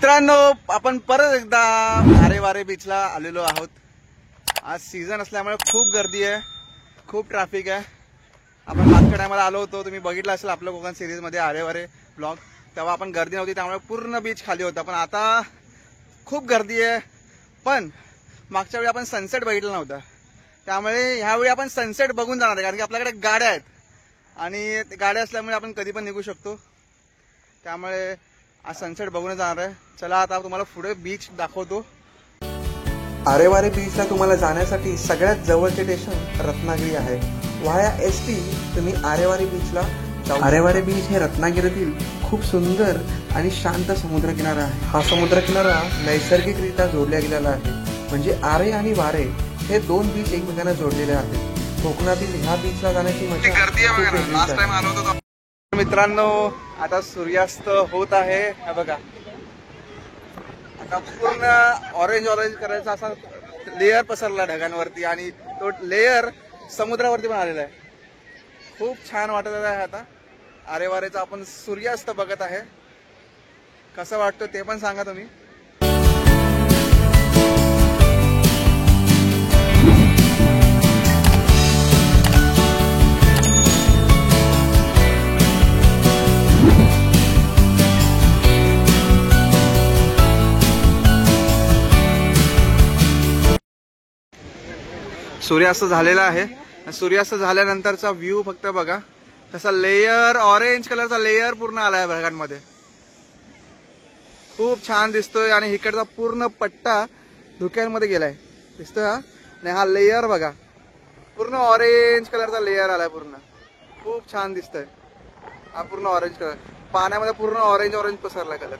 मित्रांनो, आपण परत एकदा आरे वारे बीचला आलेलो आहोत। आज सीझन असल्यामुळे खूप गर्दी आहे, खूप ट्रॅफिक आहे। आपण मागच्या टायमाला आलो होतो, तुम्ही बघितलं असेल आपल्या कोकण सिरीज मध्ये आरे वारे ब्लॉग, तेव्हा आपण गर्दी नव्हती त्यामुळे पूर्ण बीच खाली होता। पण आता खूप गर्दी आहे। पण मागच्या वेळी आपण सनसेट बघितला नव्हता, त्यामुळे ह्यावेळी आपण सनसेट बघून जाणार आहे, कारण की आपल्याकडे गाड्या आहेत आणि गाड्या असल्यामुळे आपण कधी पण निघू शकतो। त्यामुळे आज सनसेट बघून जाणार आहे। चला आता तुम्हाला पुढे बीच दाखवतो। आरे वारे बीचला तुम्हाला जाण्यासाठी सगळ्यात जवळचे स्टेशन रत्नागिरी आहे। वाया एसटी तुम्ही आरे वारे बीचला जाऊ। आरे वारे बीच हे रत्नागिरीतील खूप सुंदर आणि शांत समुद्रकिनारा आहे। हा समुद्रकिनारा नैसर्गिकरित्या जोडला गेलेला आहे, म्हणजे आरे आणि वारे हे दोन बीच एकमेकांना जोडलेले आहेत। कोकणातील ह्या बीचला जाण्याची मजा गर्दी आहे। लास्ट टाइम आलो होतो मित्रांनो, आता सूर्यास्त होत आहे। हे बघा, आता पूर्ण ऑरेंज ऑरेंज करायचा असा लेयर पसरला ढगांवरती आणि तो लेयर समुद्रावरती पण आलेला आहे। खूप छान वाटत आहे। आता आरे वारेचा आपण सूर्यास्त बघत आहे, कसं वाटतं ते पण सांगा तुम्ही। सूर्यास्त झालेला आहे। सूर्यास्त झाल्यानंतरचा व्ह्यू फक्त बघा, तसा लेयर ऑरेंज कलरचा लेयर पूर्ण आलाय ढगांमध्ये, खूप छान दिसतोय। आणि इकडचा पूर्ण पट्टा धुक्यांमध्ये गेलाय, दिसतोय हा। आणि हा लेयर बघा, पूर्ण ऑरेंज कलरचा लेयर आलाय पूर्ण, खूप छान दिसतोय। हा पूर्ण ऑरेंज कलर, पाण्यामध्ये पूर्ण ऑरेंज ऑरेंज पसरलाय कलर।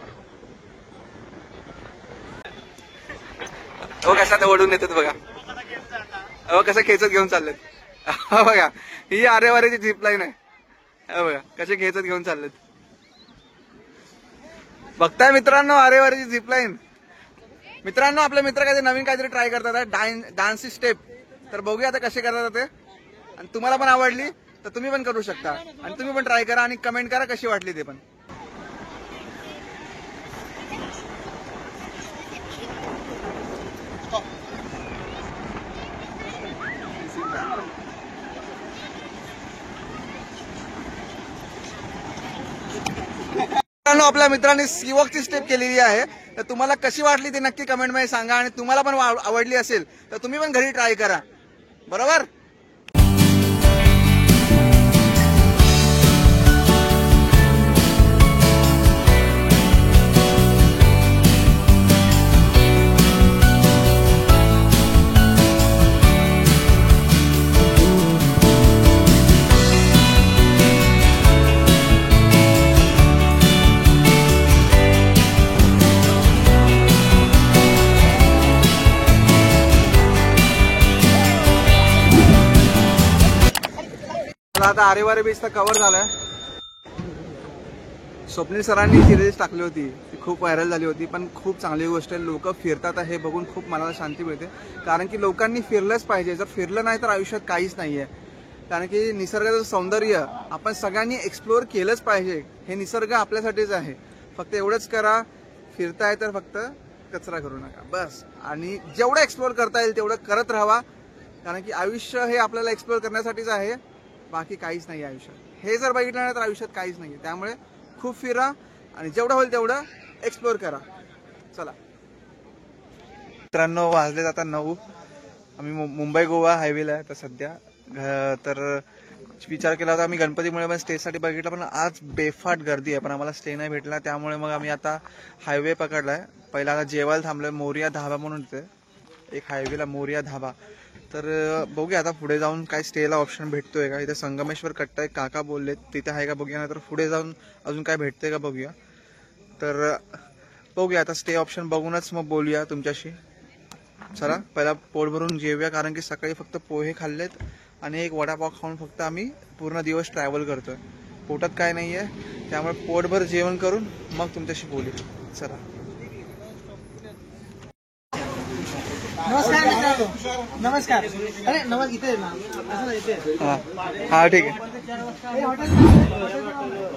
तो कसा ओढून येतात बघा, कसं खेचत घेऊन चाललेत बघा। ही आरे वारेची झिप लाईन आहे बघा, कसे खेचत घेऊन चाललेत। बघताय मित्रांनो आरे वारेची झिप लाईन। मित्रांनो, आपले मित्र काहीतरी ट्राय करतात डान्सची स्टेप, तर बघूया आता कसे करतात ते। आणि तुम्हाला पण आवडली तर तुम्ही पण करू शकता, आणि तुम्ही पण ट्राय करा आणि कमेंट करा कशी वाटली ते पण। आपल्या मित्रांनी सीवॉकची स्टेप केलेली आहे, तर तुम्हाला कशी वाटली ते नक्की कमेंट मध्ये सांगा। आणि तुम्हाला पण आवडली असेल तर तुम्ही पण घरी ट्राय करा, बरोबर। आता आरे वारे बीच तर कव्हर झालाय। स्वप्नील सरांनी सिरीज टाकली होती, ती खूप व्हायरल झाली होती, पण खूप चांगली गोष्ट आहे। लोक फिरतात हे बघून खूप मनाला शांती मिळते, कारण की लोकांनी फिरलंच पाहिजे। जर फिरलं नाही तर आयुष्यात काहीच नाहीये, कारण की निसर्गाचं सौंदर्य आपण सगळ्यांनी एक्सप्लोअर केलंच पाहिजे। हे निसर्ग आपल्यासाठीच आहे, फक्त एवढंच करा, फिरताय तर फक्त कचरा करू नका बस। आणि जेवढं एक्सप्लोअर करता येईल तेवढं करत राहावा, कारण की आयुष्य हे आपल्याला एक्सप्लोअर करण्यासाठीच आहे, बाकी काहीच नाही आयुष्यात। हे जर बघितलं नाही तर आयुष्यात काहीच नाहीये, त्यामुळे खूप फिरा आणि जेवढं होईल तेवढं एक्सप्लोअर करा। चला मित्रांनो, वाजले आता 9। आम्ही मुंबई गोवा हायवेला आहे तर सध्या। तर विचार केला होता आम्ही गणपतीमुळे पण स्टेसाठी बघितलं, पण आज बेफाट गर्दी आहे, पण आम्हाला स्टे नाही भेटला, त्यामुळे मग आम्ही आता हायवे पकडलाय। पहिला आता जेवायला थांबलोय, मोरिया धाबा म्हणून एक हायवेला मोरिया धाबा। तर बघूया आता पुढे जाऊन काय स्टेला ऑप्शन भेटतोय का। इथे संगमेश्वर कट्टा एक काका बोलले तिथे आहे का बघूया, नाही तर पुढे जाऊन अजून काय भेटतंय का बघूया। तर बघूया आता स्टे ऑप्शन बघूनच मग बोलूया तुमच्याशी। चला पहिला पोट भरून जेवूया, कारण की सकाळी फक्त पोहे खाल्लेत आणि एक वडापाव खाऊन फक्त आम्ही पूर्ण दिवस ट्रॅव्हल करतोय, पोटात काय नाहीये, त्यामुळे पोटभर जेवण करून मग तुमच्याशी बोलूया। चला नमस्कार नमस्कार। अरे नमस्कार, इथे ना असं इथे। हा ठीक आहे,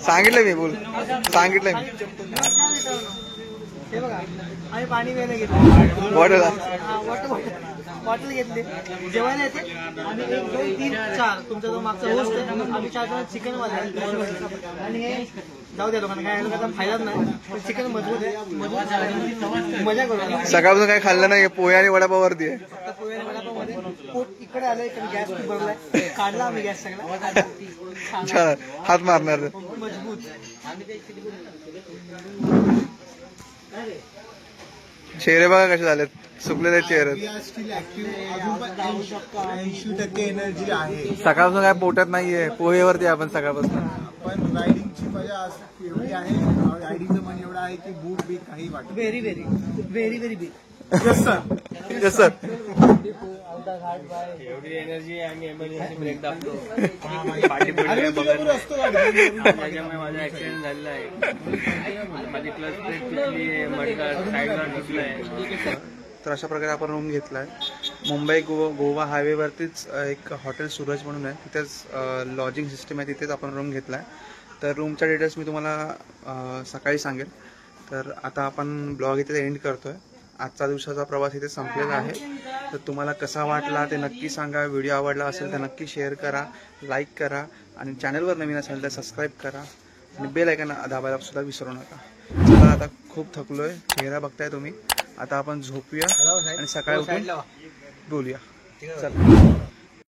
सांगितलं मी, बोल सांगितलं मी। हे बघा आम्ही पाणी प्यायला घेतलं बॉटल बॉटल घेतली जेवायला येते आम्ही 1 2 3 4 तुमचा जो मागचा होस्ट आहे आम्ही 4 जण चिकन वाला आणि हे जाऊ द्या लोकांना काय लोकांचा फायदाच नाही पण चिकन मजबूत आहे मजबूत मजा करू सकाळपासून काही खाल्लं नाही पोहे आणि वडापावरती आहे. आता पोहे वडापावमध्ये पोट इकडे आलं इकडे गॅस खूप भरलाय काढला आम्ही गॅस सगळा छान हात मारणार. मजबूत चेहरे बघा कसे झालेत सुकलेले चेहरे. स्टील ऍक्टिव्ह अजून पण 80% एनर्जी आहे. सकाळपासून काय पोटात नाहीये पोहेवरती आपण सकाळपासून. पण रायडिंगची मजा एवढी आहे रायडिंगचं मन एवढं आहे की भूक बीक काही वाटत very very very very big Yes, sir. एवढी एनर्जी आणि एमर्जन्सी ब्रेक दाखवतो असतो त्याच्यामुळे माझा ऍक्सिडेंट झालेला आहे. माझी क्लच ब्रेक तुटली आहे मडका साईडला तुटलाय. तर अशा प्रकारे आपण रूम घेतलाय मुंबई गोवा हायवेवरतीच एक हॉटेल सूरज म्हणून आहे तिथेच लॉजिंग सिस्टम आहे तिथेच आपण रूम घेतलाय. तर रूमच्या डिटेल्स मी तुम्हाला सकाळी सांगेल. तर आता आपण ब्लॉग इथे एंड करतोय. आजचा दिवसाचा प्रवास इथे संपलेला आहे. तर तुम्हाला कसा वाटला ते नक्की सांगा. व्हिडिओ आवडला असेल तर नक्की शेअर करा लाईक करा आणि चॅनलवर नवीन असेल तर सबस्क्राईब करा आणि बेल आयकॉन दाबायला सुद्धा विसरू नका. चला आता खूप थकलोय चेहरा बघताय तुम्ही. आता आपण झोपूया आणि सकाळी उठून बोलूया. चला.